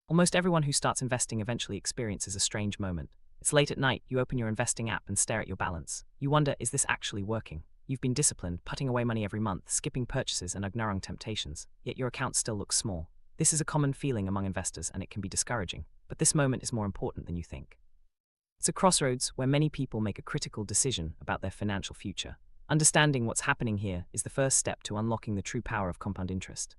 Almost everyone who starts investing eventually experiences a strange moment. It's late at night, you open your investing app and stare at your balance. You wonder, is this actually working? You've been disciplined, putting away money every month, skipping purchases and ignoring temptations, yet your account still looks small. This is a common feeling among investors and it can be discouraging, but this moment is more important than you think. It's a crossroads where many people make a critical decision about their financial future. Understanding what's happening here is the first step to unlocking the true power of compound interest.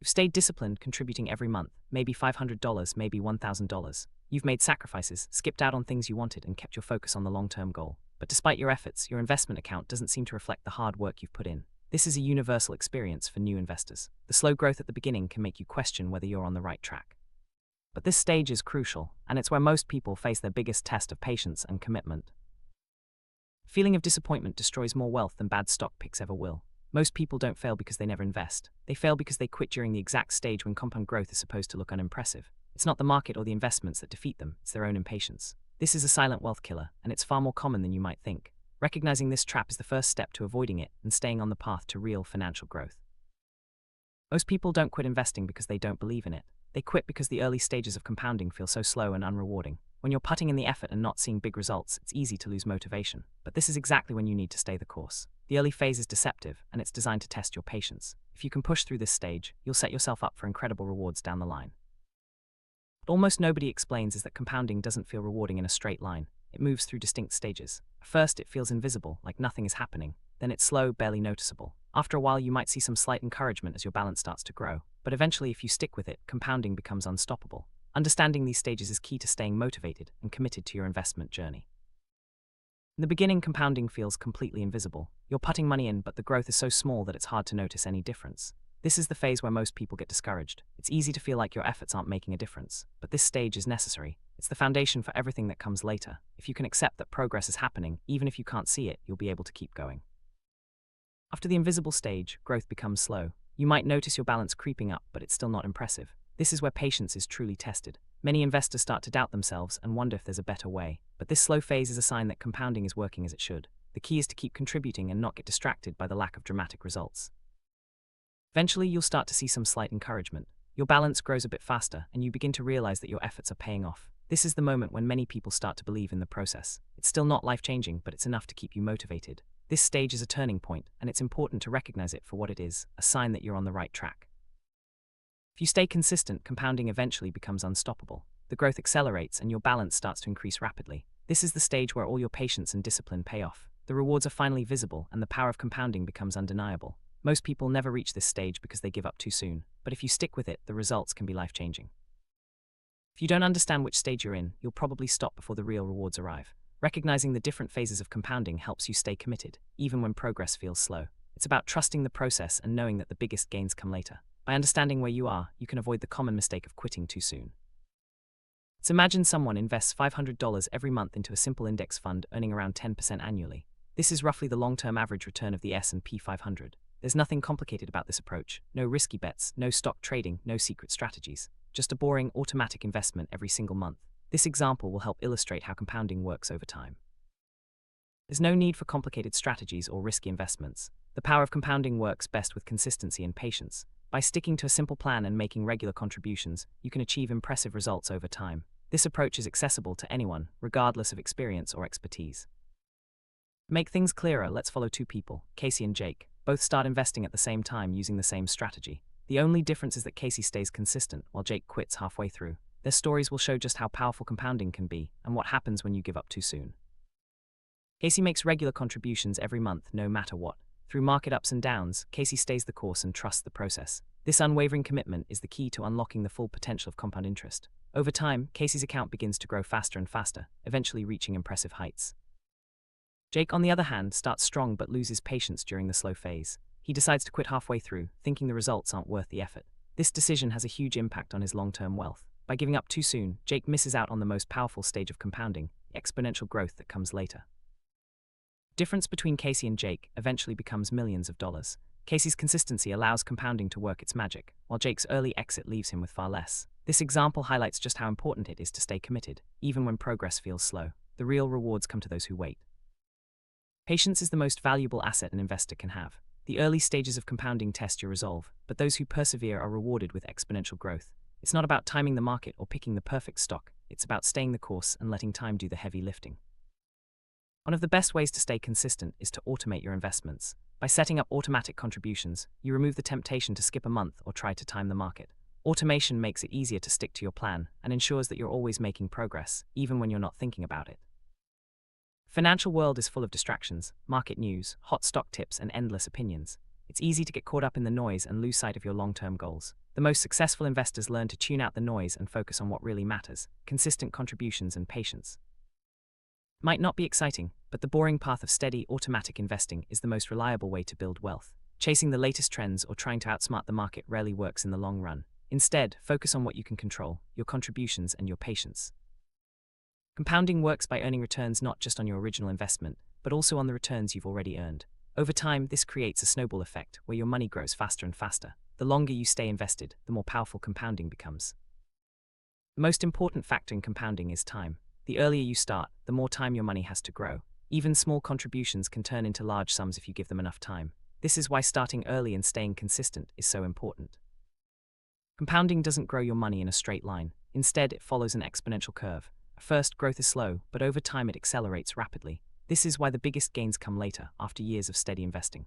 You've stayed disciplined, contributing every month, maybe $500, maybe $1,000. You've made sacrifices, skipped out on things you wanted, and kept your focus on the long-term goal. But despite your efforts, your investment account doesn't seem to reflect the hard work you've put in. This is a universal experience for new investors. The slow growth at the beginning can make you question whether you're on the right track. But this stage is crucial, and it's where most people face their biggest test of patience and commitment. Feeling of disappointment destroys more wealth than bad stock picks ever will. Most people don't fail because they never invest. They fail because they quit during the exact stage when compound growth is supposed to look unimpressive. It's not the market or the investments that defeat them, it's their own impatience. This is a silent wealth killer, and it's far more common than you might think. Recognizing this trap is the first step to avoiding it and staying on the path to real financial growth. Most people don't quit investing because they don't believe in it. They quit because the early stages of compounding feel so slow and unrewarding. When you're putting in the effort and not seeing big results, it's easy to lose motivation. But this is exactly when you need to stay the course. The early phase is deceptive, and it's designed to test your patience. If you can push through this stage, you'll set yourself up for incredible rewards down the line. What almost nobody explains is that compounding doesn't feel rewarding in a straight line. It moves through distinct stages. At first, it feels invisible, like nothing is happening. Then it's slow, barely noticeable. After a while, you might see some slight encouragement as your balance starts to grow. But eventually, if you stick with it, compounding becomes unstoppable. Understanding these stages is key to staying motivated and committed to your investment journey. In the beginning, compounding feels completely invisible. You're putting money in, but the growth is so small that it's hard to notice any difference. This is the phase where most people get discouraged. It's easy to feel like your efforts aren't making a difference, but this stage is necessary. It's the foundation for everything that comes later. If you can accept that progress is happening, even if you can't see it, you'll be able to keep going. After the invisible stage, growth becomes slow. You might notice your balance creeping up, but it's still not impressive. This is where patience is truly tested. Many investors start to doubt themselves and wonder if there's a better way. But this slow phase is a sign that compounding is working as it should. The key is to keep contributing and not get distracted by the lack of dramatic results. Eventually, you'll start to see some slight encouragement. Your balance grows a bit faster, and you begin to realize that your efforts are paying off. This is the moment when many people start to believe in the process. It's still not life-changing, but it's enough to keep you motivated. This stage is a turning point, and it's important to recognize it for what it is, a sign that you're on the right track. If you stay consistent, compounding eventually becomes unstoppable. The growth accelerates and your balance starts to increase rapidly. This is the stage where all your patience and discipline pay off. The rewards are finally visible and the power of compounding becomes undeniable. Most people never reach this stage because they give up too soon, but if you stick with it, the results can be life-changing. If you don't understand which stage you're in, you'll probably stop before the real rewards arrive. Recognizing the different phases of compounding helps you stay committed, even when progress feels slow. It's about trusting the process and knowing that the biggest gains come later. By understanding where you are, you can avoid the common mistake of quitting too soon. Let's imagine someone invests $500 every month into a simple index fund, earning around 10% annually. This is roughly the long-term average return of the S&P 500. There's nothing complicated about this approach. No risky bets, no stock trading, no secret strategies. Just a boring, automatic investment every single month. This example will help illustrate how compounding works over time. There's no need for complicated strategies or risky investments. The power of compounding works best with consistency and patience. By sticking to a simple plan and making regular contributions, you can achieve impressive results over time. This approach is accessible to anyone, regardless of experience or expertise. To make things clearer, let's follow two people, Casey and Jake. Both start investing at the same time using the same strategy. The only difference is that Casey stays consistent, while Jake quits halfway through. Their stories will show just how powerful compounding can be, and what happens when you give up too soon. Casey makes regular contributions every month, no matter what. Through market ups and downs, Casey stays the course and trusts the process. This unwavering commitment is the key to unlocking the full potential of compound interest. Over time, Casey's account begins to grow faster and faster, eventually reaching impressive heights. Jake, on the other hand, starts strong but loses patience during the slow phase. He decides to quit halfway through, thinking the results aren't worth the effort. This decision has a huge impact on his long-term wealth. By giving up too soon, Jake misses out on the most powerful stage of compounding, the exponential growth that comes later. The difference between Casey and Jake eventually becomes millions of dollars. Casey's consistency allows compounding to work its magic, while Jake's early exit leaves him with far less. This example highlights just how important it is to stay committed, even when progress feels slow. The real rewards come to those who wait. Patience is the most valuable asset an investor can have. The early stages of compounding test your resolve, but those who persevere are rewarded with exponential growth. It's not about timing the market or picking the perfect stock, it's about staying the course and letting time do the heavy lifting. One of the best ways to stay consistent is to automate your investments. By setting up automatic contributions, you remove the temptation to skip a month or try to time the market. Automation makes it easier to stick to your plan and ensures that you're always making progress, even when you're not thinking about it. The financial world is full of distractions, market news, hot stock tips, and endless opinions. It's easy to get caught up in the noise and lose sight of your long-term goals. The most successful investors learn to tune out the noise and focus on what really matters: consistent contributions and patience. Might not be exciting, but the boring path of steady, automatic investing is the most reliable way to build wealth. Chasing the latest trends or trying to outsmart the market rarely works in the long run. Instead, focus on what you can control: your contributions and your patience. Compounding works by earning returns not just on your original investment, but also on the returns you've already earned. Over time, this creates a snowball effect where your money grows faster and faster. The longer you stay invested, the more powerful compounding becomes. The most important factor in compounding is time. The earlier you start, the more time your money has to grow. Even small contributions can turn into large sums if you give them enough time. This is why starting early and staying consistent is so important. Compounding doesn't grow your money in a straight line. Instead, it follows an exponential curve. At first, growth is slow, but over time it accelerates rapidly. This is why the biggest gains come later, after years of steady investing.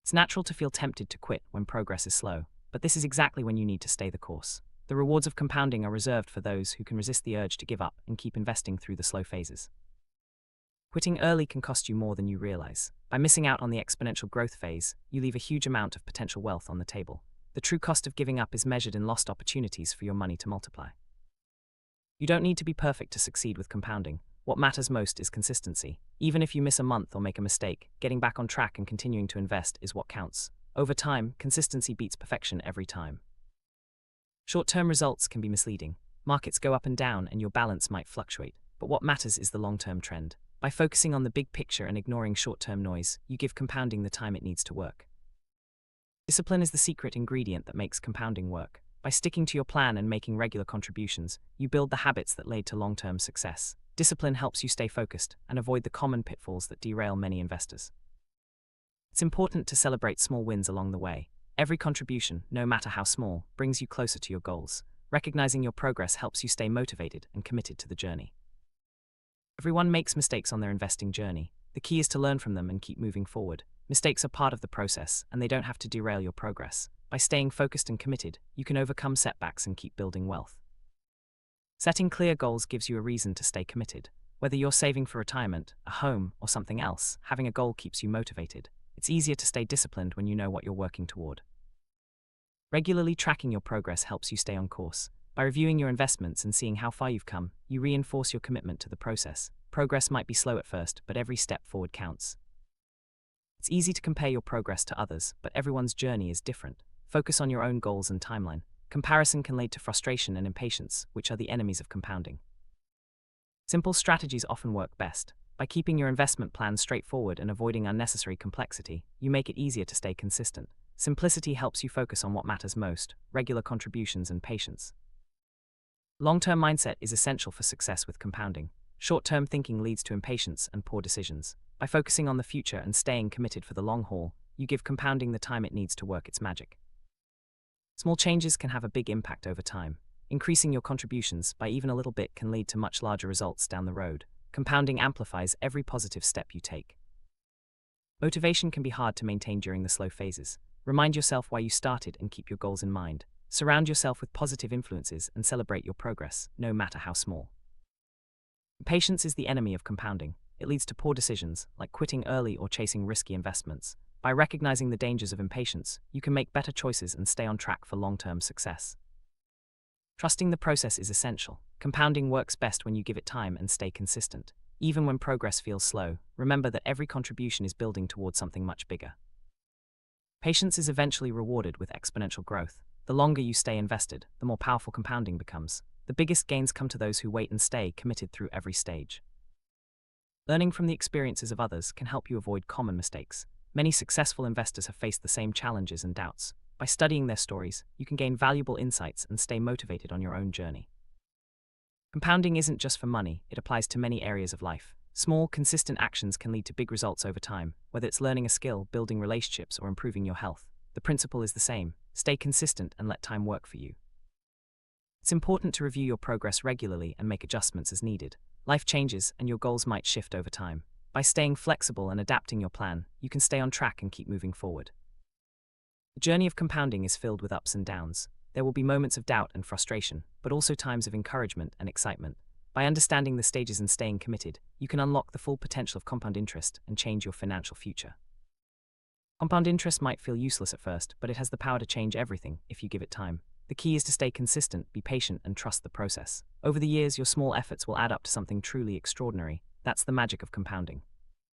It's natural to feel tempted to quit when progress is slow, but this is exactly when you need to stay the course. The rewards of compounding are reserved for those who can resist the urge to give up and keep investing through the slow phases. Quitting early can cost you more than you realize. By missing out on the exponential growth phase, you leave a huge amount of potential wealth on the table. The true cost of giving up is measured in lost opportunities for your money to multiply. You don't need to be perfect to succeed with compounding. What matters most is consistency. Even if you miss a month or make a mistake, getting back on track and continuing to invest is what counts. Over time, consistency beats perfection every time. Short-term results can be misleading. Markets go up and down and your balance might fluctuate, but what matters is the long-term trend. By focusing on the big picture and ignoring short-term noise, you give compounding the time it needs to work. Discipline is the secret ingredient that makes compounding work. By sticking to your plan and making regular contributions, you build the habits that lead to long-term success. Discipline helps you stay focused and avoid the common pitfalls that derail many investors. It's important to celebrate small wins along the way. Every contribution, no matter how small, brings you closer to your goals. Recognizing your progress helps you stay motivated and committed to the journey. Everyone makes mistakes on their investing journey. The key is to learn from them and keep moving forward. Mistakes are part of the process, and they don't have to derail your progress. By staying focused and committed, you can overcome setbacks and keep building wealth. Setting clear goals gives you a reason to stay committed. Whether you're saving for retirement, a home, or something else, having a goal keeps you motivated. It's easier to stay disciplined when you know what you're working toward. Regularly tracking your progress helps you stay on course. By reviewing your investments and seeing how far you've come, you reinforce your commitment to the process. Progress might be slow at first, but every step forward counts. It's easy to compare your progress to others, but everyone's journey is different. Focus on your own goals and timeline. Comparison can lead to frustration and impatience, which are the enemies of compounding. Simple strategies often work best. By keeping your investment plan straightforward and avoiding unnecessary complexity, you make it easier to stay consistent. Simplicity helps you focus on what matters most: regular contributions and patience. Long-term mindset is essential for success with compounding. Short-term thinking leads to impatience and poor decisions. By focusing on the future and staying committed for the long haul, you give compounding the time it needs to work its magic. Small changes can have a big impact over time. Increasing your contributions by even a little bit can lead to much larger results down the road. Compounding amplifies every positive step you take. Motivation can be hard to maintain during the slow phases. Remind yourself why you started and keep your goals in mind. Surround yourself with positive influences and celebrate your progress, no matter how small. Patience is the enemy of compounding. It leads to poor decisions, like quitting early or chasing risky investments. By recognizing the dangers of impatience, you can make better choices and stay on track for long-term success. Trusting the process is essential. Compounding works best when you give it time and stay consistent. Even when progress feels slow, remember that every contribution is building towards something much bigger. Patience is eventually rewarded with exponential growth. The longer you stay invested, the more powerful compounding becomes. The biggest gains come to those who wait and stay committed through every stage. Learning from the experiences of others can help you avoid common mistakes. Many successful investors have faced the same challenges and doubts. By studying their stories, you can gain valuable insights and stay motivated on your own journey. Compounding isn't just for money, it applies to many areas of life. Small, consistent actions can lead to big results over time, whether it's learning a skill, building relationships, or improving your health. The principle is the same: stay consistent and let time work for you. It's important to review your progress regularly and make adjustments as needed. Life changes, and your goals might shift over time. By staying flexible and adapting your plan, you can stay on track and keep moving forward. The journey of compounding is filled with ups and downs. There will be moments of doubt and frustration, but also times of encouragement and excitement. By understanding the stages and staying committed, you can unlock the full potential of compound interest and change your financial future. Compound interest might feel useless at first, but it has the power to change everything if you give it time. The key is to stay consistent, be patient, and trust the process. Over the years, your small efforts will add up to something truly extraordinary. That's the magic of compounding.